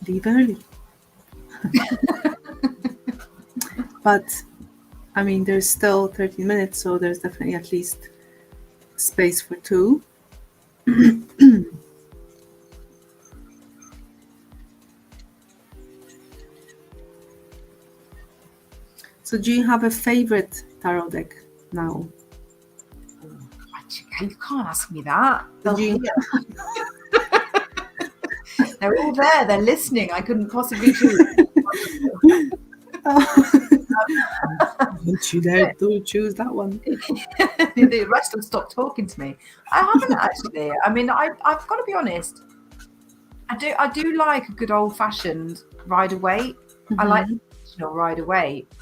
leave early. But I mean, there's still 13 minutes, so there's definitely at least space for two. So do you have a favorite tarot deck now? You can't ask me that. You... They're all there. They're listening. I couldn't possibly choose. Don't you dare choose that one. The rest will stop talking to me. I haven't actually. I mean, I've got to be honest. I do like a good old fashioned Rider-Waite. Mm-hmm. I like the traditional Rider-Waite.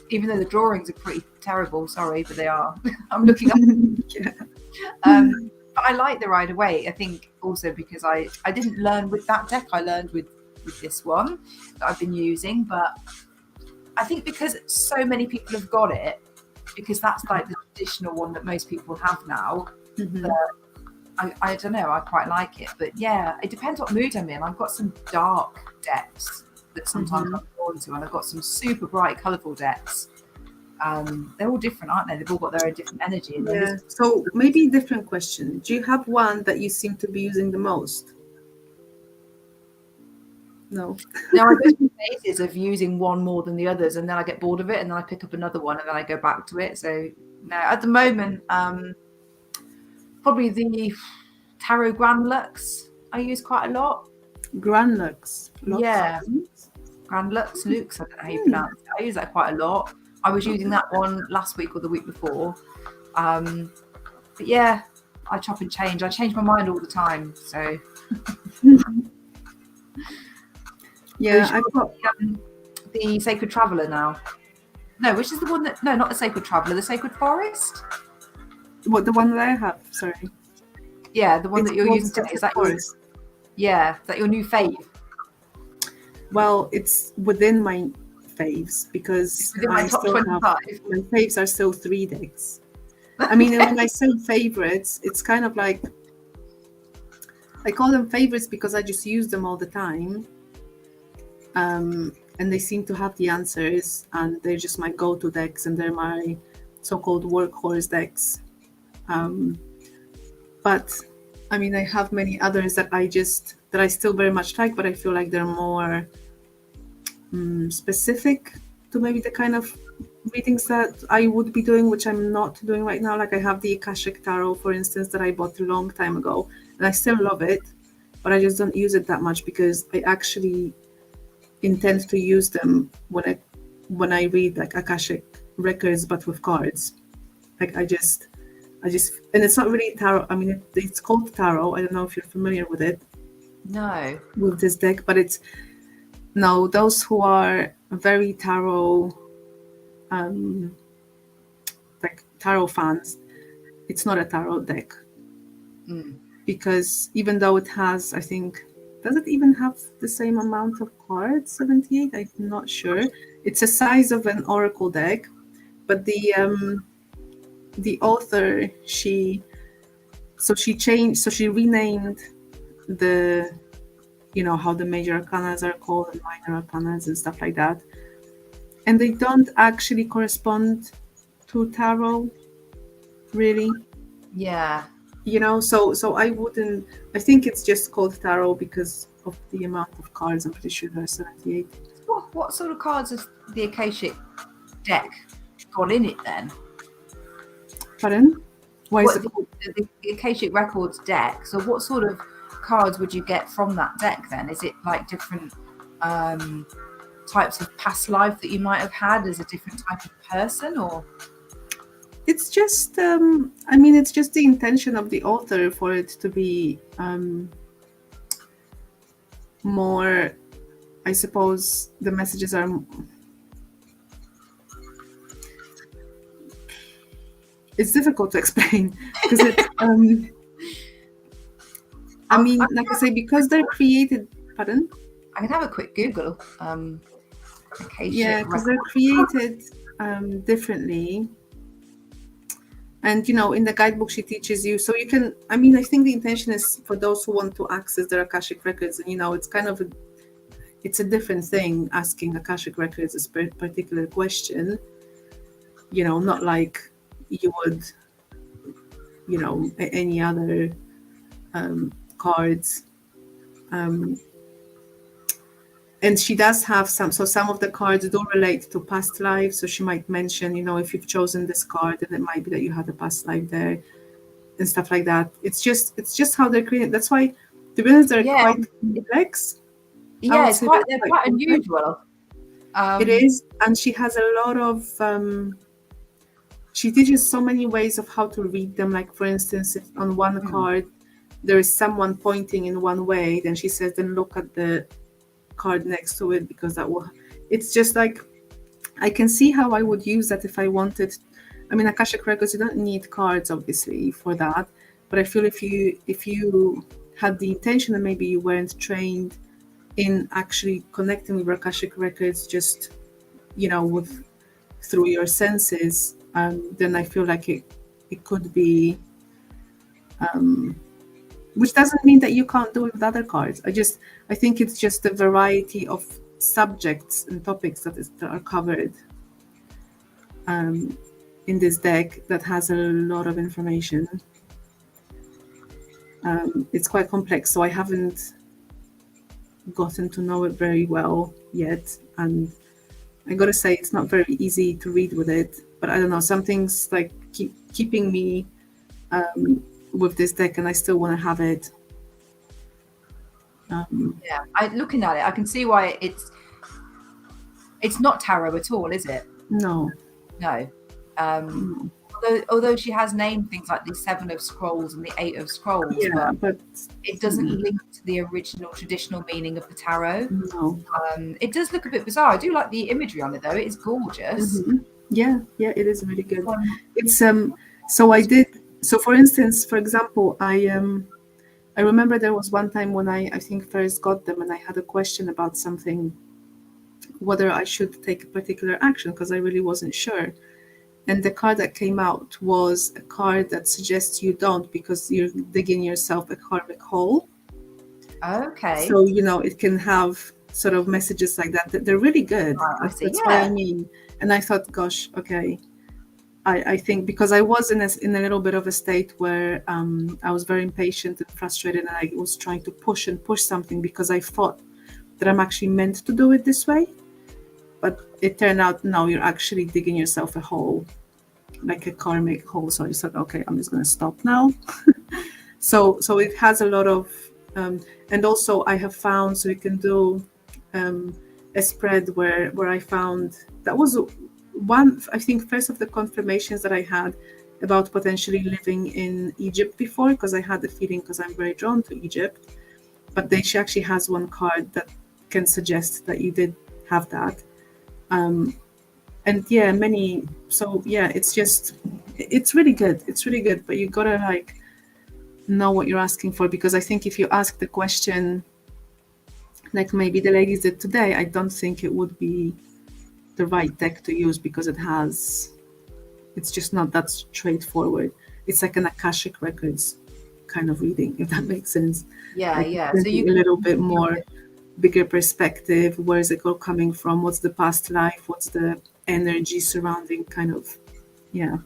Even though the drawings are pretty terrible, sorry, but they are. I'm looking up. Yeah. But I like the Rider-Waite. I think also because I didn't learn with that deck. I learned with this one that I've been using. But I think because so many people have got it, because that's like the traditional one that most people have now. Mm-hmm. I don't know. I quite like it. But yeah, it depends what mood I'm in. I've got some dark decks that sometimes I'm drawn to, and I've got some super bright, colourful decks. They're all different, aren't they? They've all got their own different energy. Yeah. So maybe a different question. Do you have one that you seem to be using the most? No. No, I go through phases of using one more than the others, and then I get bored of it, and then I pick up another one, and then I go back to it. So no, at the moment, probably the Tarot Grand Lux I use quite a lot. Grand Lux? Yeah. Grand Lux, Lux, I don't know how you pronounce it. I use that quite a lot. I was using that one last week or the week before. But yeah, I chop and change. I change my mind all the time. So yeah, I've got the Sacred Traveller now. No, which is the one that? No, not the Sacred Traveller. The Sacred Forest. What, the one that I have? Sorry. Yeah, the one that you're using today. Is that yours? Yeah, is that your new fave? Well, it's within my faves because my top 25. My faves are still 3 decks. I mean, when I say favorites, it's kind of like I call them favorites because I just use them all the time. And they seem to have the answers, and they're just my go-to decks, and they're my so-called workhorse decks. But I mean, I have many others that I still very much like, but I feel like they're more specific to maybe the kind of readings that I would be doing, which I'm not doing right now. Like I have the Akashic Tarot, for instance, that I bought a long time ago, and I still love it, but I just don't use it that much because I actually intend to use them when I read like Akashic records, but with cards. Like I just, and it's not really tarot. I mean, it's called tarot. I don't know if you're familiar with it. No. With this deck, but it's no. Those who are very tarot, like tarot fans, it's not a tarot deck. Mm. Because even though it has, I think, does it even have the same amount of cards? 78? I'm not sure. It's a size of an oracle deck, but the author, she renamed the, you know, how the major arcanas are called and minor arcanas and stuff like that, and they don't actually correspond to tarot, really. Yeah. You know, so I wouldn't. I think it's just called tarot because of the amount of cards. I'm pretty sure there's 78. What sort of cards has the Akashic deck got in it then? Pardon? Why is What it called? the Akashic Records deck? So what sort of cards would you get from that deck then? Is it like different types of past life that you might have had as a different type of person, or? It's just, I mean, it's just the intention of the author for it to be more, I suppose the messages are, it's difficult to explain because it's, I mean, like I say, because they're created, pardon? I can have a quick Google. Akashic Yeah, because they're Records. created differently. And, you know, in the guidebook, she teaches you. So you can, I mean, I think the intention is for those who want to access their Akashic records. And, you know, it's kind of it's a different thing asking Akashic records a particular question, you know, not like you would, you know, any other cards. And she does have some of the cards do relate to past lives. So she might mention, you know, if you've chosen this card, then it might be that you had a past life there and stuff like that. It's just how they're created. That's why, to be honest, they're quite complex. Yeah, they're quite unusual. It is, and she has a lot of. She teaches so many ways of how to read them. Like, for instance, if on one card there is someone pointing in one way, then she says, then look at the card next to it, because that will. It's just like, I can see how I would use that if I wanted. I mean, Akashic records, you don't need cards obviously for that, but I feel if you had the intention and maybe you weren't trained in actually connecting with Akashic records, just, you know, through your senses, then I feel like it could be, which doesn't mean that you can't do it with other cards. I think it's just the variety of subjects and topics that are covered in this deck that has a lot of information. It's quite complex, so I haven't gotten to know it very well yet, and I gotta say it's not very easy to read with it, but I don't know, something's like keeping me with this deck, and I still want to have it. Yeah, looking at it, I can see why it's not tarot at all, is it? No. Although she has named things like the 7 of Scrolls and the 8 of Scrolls, Yeah, but it doesn't link to the original traditional meaning of the tarot. No. It does look a bit bizarre. I do like the imagery on it though. It is gorgeous. Yeah, it is really good. It's so for instance, for example, I remember there was one time when I think first got them, and I had a question about something, whether I should take a particular action, because I really wasn't sure. And the card that came out was a card that suggests you don't, because you're digging yourself a karmic hole. Okay. So, you know, it can have sort of messages like that. They're really good. That's what I mean. And I thought, gosh, okay. I think because I was in a little bit of a state where I was very impatient and frustrated, and I was trying to push something because I thought that I'm actually meant to do it this way. But it turned out, no, you're actually digging yourself a hole, like a karmic hole. So I just thought, okay, I'm just going to stop now. So it has a lot of, and also I have found, so you can do a spread where I found, that was one, I think, first of the confirmations that I had about potentially living in Egypt before, because I had the feeling, because I'm very drawn to Egypt. But she actually has one card that can suggest that you did have that. And and yeah, many. So yeah, it's really good. It's really good, but you gotta like know what you're asking for, because I think if you ask the question like maybe the ladies did today, I don't think it would be the right deck to use, because it's just not that straightforward. It's like an Akashic Records kind of reading, if that makes sense. Yeah, Like yeah. So a you little bit more bigger perspective. Where is it all coming from? What's the past life? What's the energy surrounding kind of, yeah.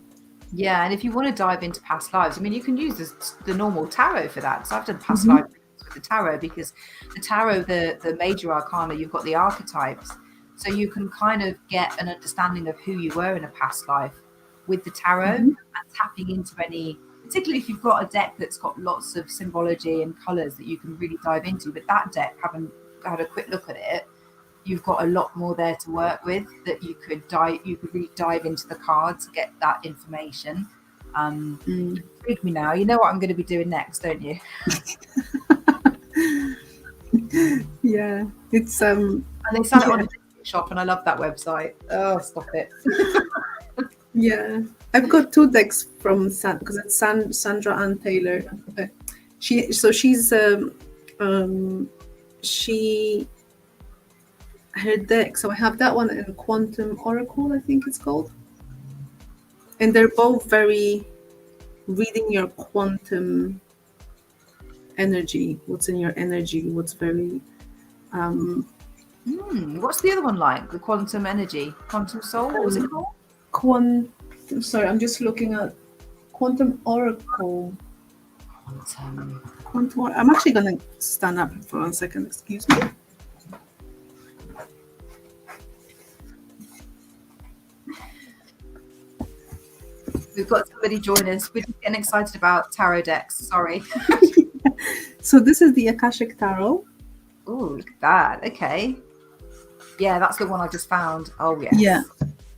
Yeah, and if you want to dive into past lives, I mean, you can use the normal tarot for that. So I've done past Mhm. life readings with the tarot, because the tarot, the major arcana, you've got the archetypes. So you can kind of get an understanding of who you were in a past life with the tarot, Mhm. and tapping into any, particularly if you've got a deck that's got lots of symbology and colours that you can really dive into. But that deck, having had a quick look at it, you've got a lot more there to work with, that you could really dive into the cards, get that information. Mm. You intrigue me now. You know what I'm going to be doing next, don't you? Yeah, it's And they sell it on yeah, a discount shop, and I love that website. Oh, stop it. yeah. I've got two decks from because it's Sandra Ann Taylor. She's she her deck. So I have that one in Quantum Oracle, I think it's called, and they're both very reading your quantum energy. What's in your energy? What's very What's the other one like? The quantum energy, quantum soul. What was it called? quantum. Sorry, I'm just looking at Quantum Oracle. I'm actually going to stand up for 1 second. Excuse me. We've got somebody join us. We're just getting excited about tarot decks. Sorry. So this is the Akashic Tarot. Oh, look at that. Okay. Yeah, that's the one I just found. Oh, yes. Yeah.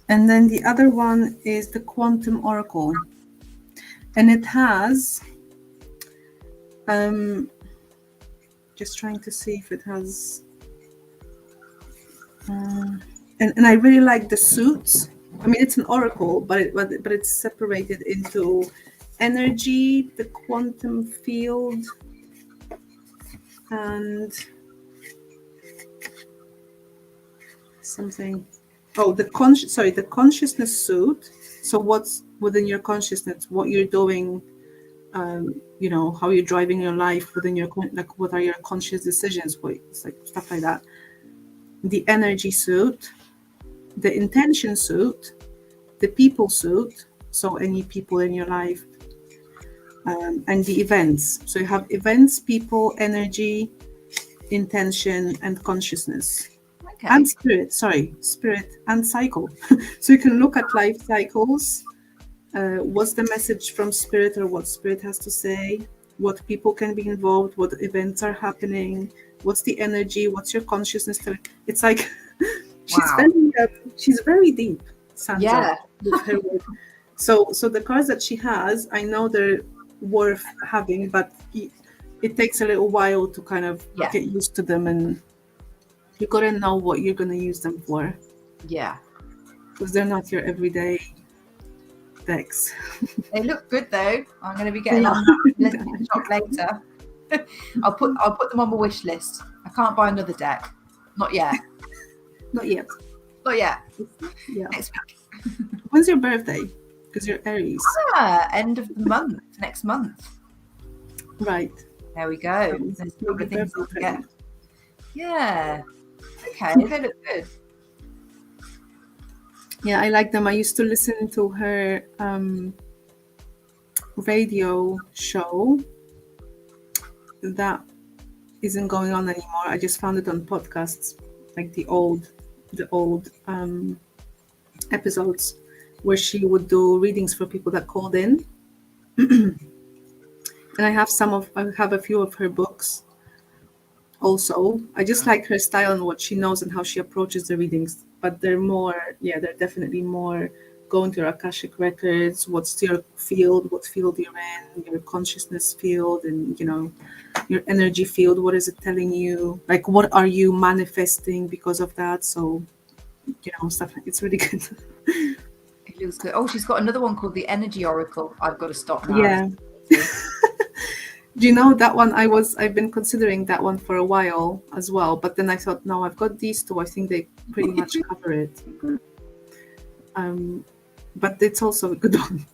And then the other one is the Quantum Oracle. And it has, just trying to see if it has, and I really like the suits. I mean, it's an oracle, but it's separated into energy, the quantum field, and something. Oh, the consciousness suit. So what's within your consciousness? What you're doing, how you're driving your life within your like. What are your conscious decisions? It's like stuff like that. The energy suit, the intention suit, the people suit. So any people in your life, and the events. So you have events, people, energy, intention, and consciousness. Okay. And spirit and cycle. So you can look at life cycles. What's the message from spirit, or what spirit has to say? What people can be involved? What events are happening? What's the energy? What's your consciousness? It's like Wow. she's very deep, Sandra, Yeah. with her work. So the cards that she has, I know they're worth having, but it takes a little while to kind of get used to them, and you gotta know what you're gonna use them for. Yeah. Because they're not your everyday decks. They look good though. I'm going to be getting on that shop later. I'll put them on my wish list. I can't buy another deck. Not yet. Not yet. Not yet. Yeah. Next week. When's your birthday? Because you're Aries. End of the month. Next month. Right. There we go. So There's a couple of things to get. present. Yeah. Okay. They look good. Yeah, I like them. I used to listen to her radio show that isn't going on anymore. I just found it on podcasts, like the old episodes, where she would do readings for people that called in. And I have a few of her books also. I just like her style and what she knows and how she approaches the readings. But they're definitely more going to your Akashic records, what's your field, what field you're in, your consciousness field, and your energy field. What is it telling you? Like, what are you manifesting because of that? So stuff. It's really good. It looks good. Oh, she's got another one called the Energy Oracle. I've got to stop now. Yeah. Do you know that one? I've been considering that one for a while as well, but then I thought, no, I've got these two. I think they pretty much cover it. But it's also a good one,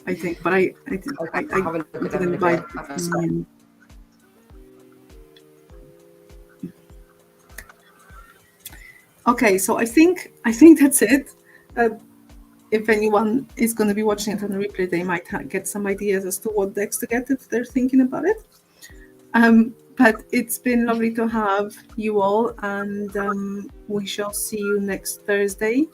I think. But I didn't buy mine. Okay, so I think that's it. If anyone is going to be watching it on the replay, they might get some ideas as to what decks to get if they're thinking about it. But it's been lovely to have you all, and we shall see you next Thursday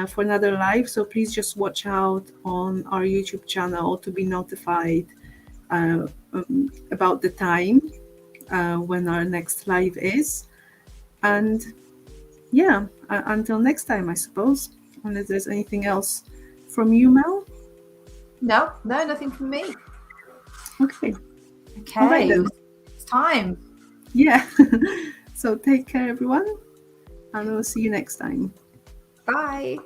for another live. So please just watch out on our YouTube channel to be notified about the time when our next live is. And yeah, until next time, I suppose. Unless there's anything else from you, Mel? No, nothing from me. Okay. All right, then. It's time. Yeah. So take care, everyone, and we'll see you next time. Bye.